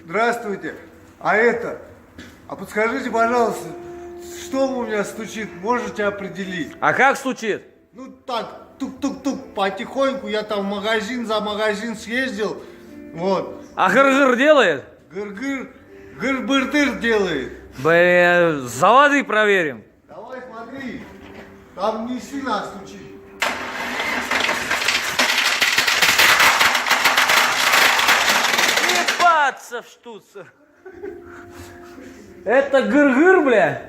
Здравствуйте. А подскажите, пожалуйста, что у меня стучит, можете определить? А как стучит? Ну так, тук-тук-тук, потихоньку, я там за магазин съездил, вот. А гыр-гыр делает? Гыр-гыр, гыр-быр-дыр делает. Бля, заводы проверим. Давай смотри, там не сильно стучит. Ебаться в штуцер. Это гыр-гыр, бля?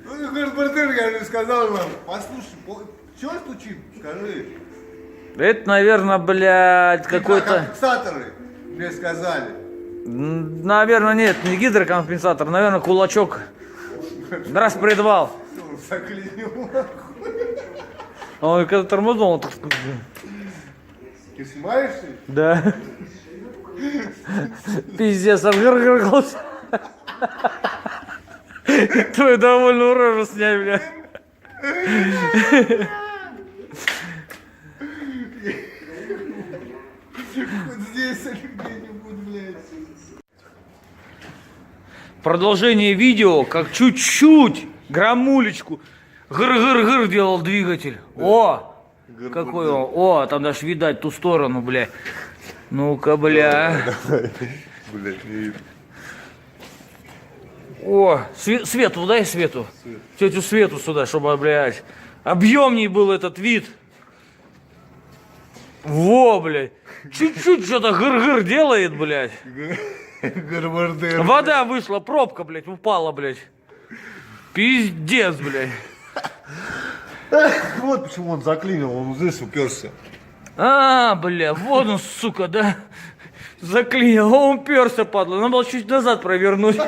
Ну, гыр-быр-дыр, я же сказал вам. Послушай, что стучит, скажи. Это, наверное, блядь, какой-то... Фиксаторы, мне сказали. Наверное, нет, не гидрокомпенсатор, наверное, кулачок. Распредвал. Заклинил. Он когда тормознул, он так... Ты снимаешь? Да. Пиздец, аж гыр-гыр. Твою довольную рожу снять, бля. Вот здесь где-нибудь, блядь. Продолжение видео, как чуть-чуть, граммулечку, гыр-гыр-гыр делал двигатель. О, какой он, о, там даже видать ту сторону, бля. Ну-ка, бля. Блядь, не видно. О, Свету, дай Свету. Тетю Свету сюда, чтобы, блядь, объемней был этот вид. Во, блядь. Чуть-чуть что-то гыр-гыр делает, блядь. Гыр-быр-дыр. Вода вышла, пробка, блядь, упала, блядь. Пиздец, блядь. Вот почему он заклинил, он здесь уперся. А, бля, вот он, сука, да. Заклинил, он уперся, падла. Надо было чуть назад провернуть.